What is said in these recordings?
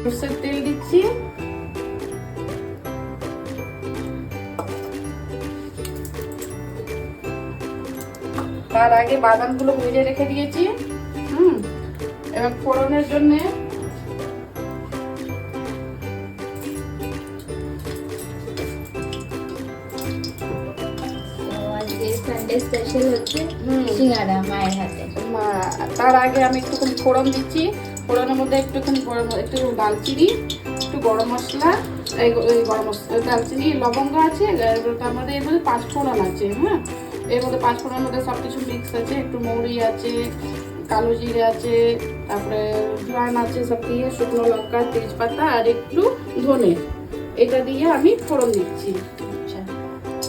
সরষের তেল দিচ্ছি। তার আগে বাদামগুলো ভেজে রেখে দিয়েছি। এবার ফোড়নের জন্য স্পেশাল হচ্ছে সিঙ্গাড়া মায়ের হাতে। তার আগে আমি একটুখানি ফোড়ন দিচ্ছি। ফোড়নের মধ্যে একটুখানি একটু দালচিনি, একটু গরম মশলা, গরম মশলা, দালচিনি, লবঙ্গ আছে, তার মধ্যে এর মধ্যে 5 ফোড়ন আছে। হ্যাঁ, এর মধ্যে 5 ফোড়নের মধ্যে সব কিছু মিক্স আছে। একটু মৌরি আছে, কালো জিরে আছে, তারপরে জোয়ান আছে, সব দিয়ে শুকনো লঙ্কা, তেজপাতা আর একটু ধনে, এটা দিয়ে আমি ফোড়ন দিচ্ছি। আচ্ছা,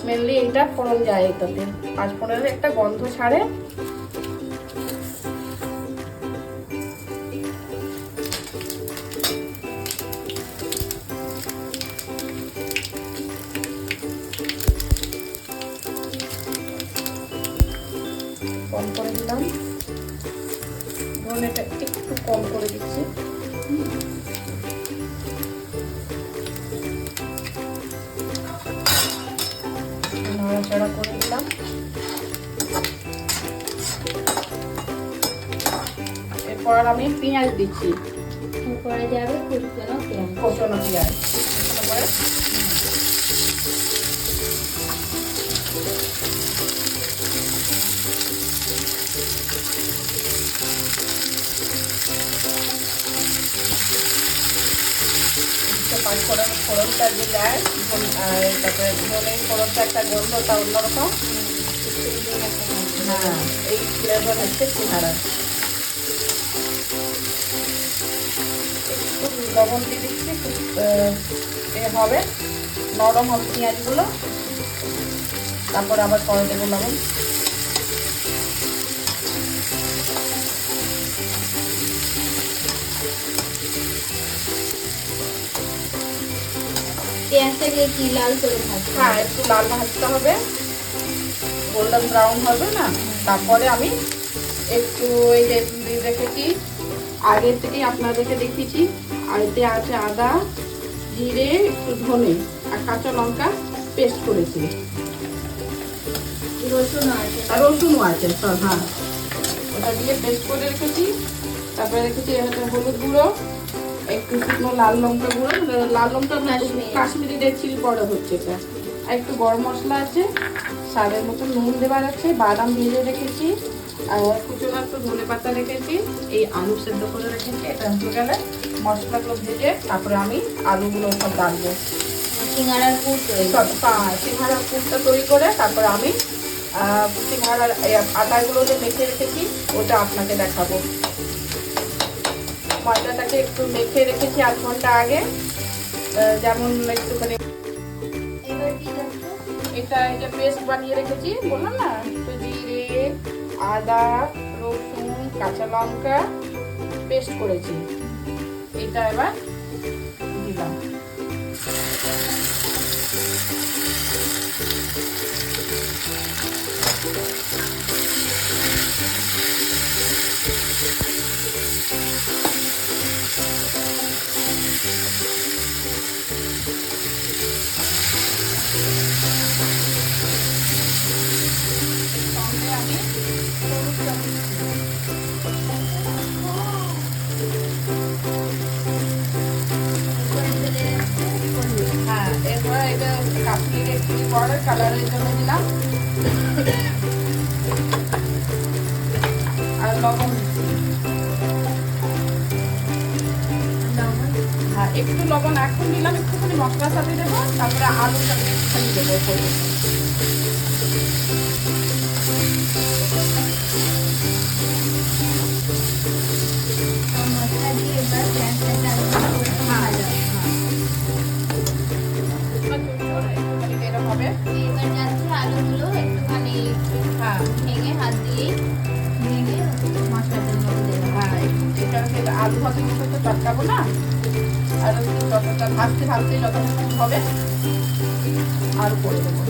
মেনলি এইটা ফোড়ন যায় এটাতে, 5 ফোড়নের একটা গন্ধ ছাড়ে। কম করে দিলাম, ধনেটা একটু কম করে দিচ্ছি। নাড়াচাড়া করে দিলাম। এরপর আমি পেঁয়াজ দিচ্ছি। এরপরে যাবে কুচনো পেঁয়াজ। ফোড়নটা দিয়ে দেয়, তারপরে ধনের ফোড়নটা একটা গন্ধটা অন্যরকম। হ্যাঁ, এই ফ্লেভার হচ্ছে সিঙ্গাড়া। একটু লবণ দিয়ে দিচ্ছি, হবে নরম হবে পেঁয়াজগুলো। তারপর আবার করে দেবো লবণ। পেঁয়াজটাকে কি লাল করে ভাজতে? হ্যাঁ, একটু লাল ভাজতে হবে, গোল্ডেন ব্রাউন হবে না। তারপরে আমি একটু এই যে রেখেছি আগে থেকেই আপনাদেরকে দেখিয়েছি, আর এতে আছে আদা, জিরে, একটু ধনে আর কাঁচা লঙ্কা পেস্ট করেছি, রসুনও আছে, আর রসুনও আছে সব। হ্যাঁ, ওটা দিয়ে পেস্ট করে রেখেছি। তারপরে রেখেছি হলুদ গুঁড়ো, একটু শুকনো লাল লঙ্কা গুঁড়ো, লাল লঙ্কা কাশ্মীরি রেড চিলি পাউডার হচ্ছে এটা, আর একটু গরম মশলা আছে, স্বাদের মতো নুন দেওয়ার আছে, বাদাম ভেজে রেখেছি, আর কুচনো একটু ধনে পাতা রেখেছি, এই আলু সেদ্ধ করে রেখেছি। এটা হয়ে গেলে মশলাগুলো ভেজে তারপরে আমি আলুগুলো সব ডালবো। সিঙ্গাড়ার পুর সিঙ্গাড়ার পুরটা তৈরি করে তারপরে আমি সিঙ্গাড়ার আটাগুলো যে মেখে রেখেছি ওটা আপনাকে দেখাবো। ময়দাটাকে একটু মেখে রেখেছি 8 ঘন্টা আগে, যেমন একটুখানি। এটা পেস্ট বানিয়ে রেখেছি, বললাম না, একটু জিরে, আদা, রসুন, কাঁচা লঙ্কা পেস্ট করেছি, এটা এবার দিলাম। হ্যাঁ, এরপর এটা কাশ্মীরি চিলি পাউডার কালারের জন্য দিলাম, আর লবণ। হ্যাঁ, একটু লবণ এখন দিলাম, একটুখানি মশলার সাথে দেবো, তারপরে আলুর সাথে একটুখানি দেবো। মশলা দিয়ে এবার পেঁয়াজটাকে এরকম হবে। এবার যাচ্ছে আলুগুলো একটুখানি ভেঙে হাত দিয়ে ভেঙে মশলাটার মধ্যে দেবো। হ্যাঁ, এটা আলু ভাতের মতো তো চটকাবো না, আর যতটা ভাজতে ভাজতে যতটা হবে আরও করে দেবো।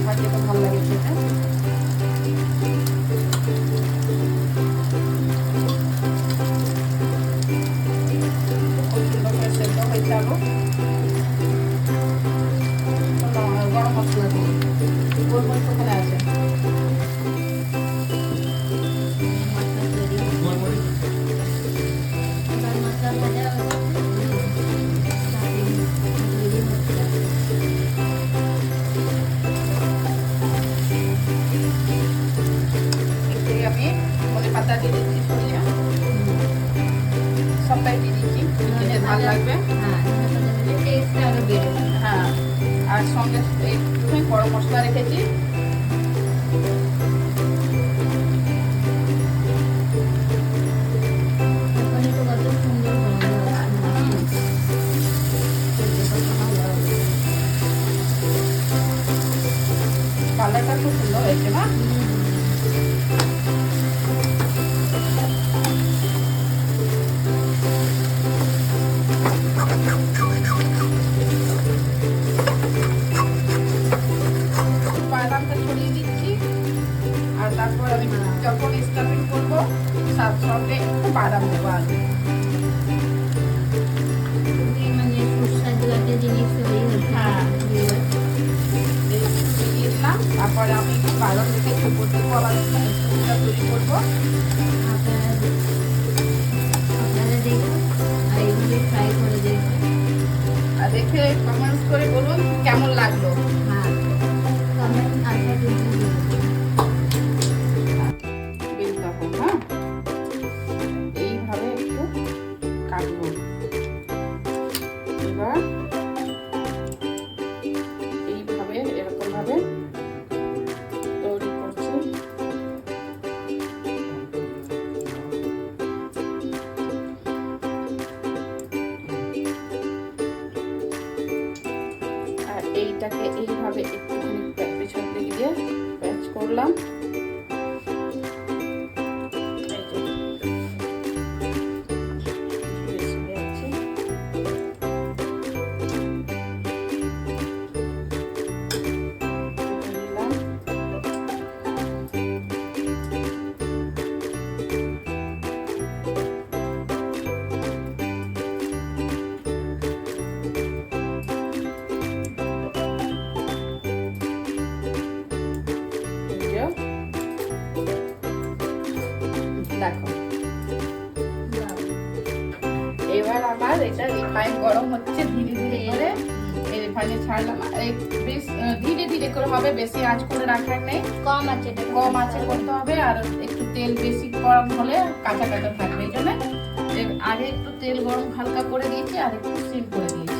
ভাজলে তো ভালো লাগে খেতে। মেশাবো গরম মশলা দিয়ে গোলমরিচ ওখানে আছে মশলা তৈরি এবার মশলা ভাজা হয়ে এতে আমি ধনে পাতা দিয়ে দিচ্ছি সরিয়ে সবটাই দিয়ে দিচ্ছি খেতে ভালো লাগবে টেস্ট আরো বেরোবে। হ্যাঁ আর সঙ্গে একটু গরম মশলা রেখেছি এখন একটু কত সুন্দর কালারটা খুব সুন্দর হয়েছে না বাদামটা ছড়িয়ে দিচ্ছি আর তারপর আমি যখন স্টাফিং করবো তার সঙ্গে একটু বাদাম দেবো আগে খুবই মানে সুস্বাদু একটা জিনিস তৈরি হচ্ছে। হ্যাঁ। দিয়ে দিলাম তারপরে আমি একটু বাদাম রেখে একটু করতে আবার স্টাফিংটা তৈরি করবো আপনারা দেখুন আর এইভাবে ট্রাই করে দেখবেন। আর দেখে কমেন্টস করে বলুন কেমন লাগলো হ্যাঁ কমেন্ট আশা করছি বেলতে হবে হ্যাঁ এইভাবে একটু কাটবো এবার এইভাবে এরকম ভাবে তৈরি করছি আর এইটাকে এইভাবে একটুখানি পেছন দিক দিয়ে প্যাচ করলাম এই যে ছিঁড়ে যাচ্ছে। নিলাম। এই যে, দেখো এবার আমার এটা রিফাইন গরম হচ্ছে ধীরে ধীরে করে এই রিফাইনে ছাড়লাম এই বেশ ধীরে ধীরে করে হবে বেশি আঁচ করে রাখার নেই কম আছে এটা কম আঁচে করতে হবে আর একটু তেল বেশি গরম হলে কাঁচা কাঁচা থাকবে এই জন্য আগে একটু তেল গরম হালকা করে দিয়েছি আর একটু সিম করে দিয়েছি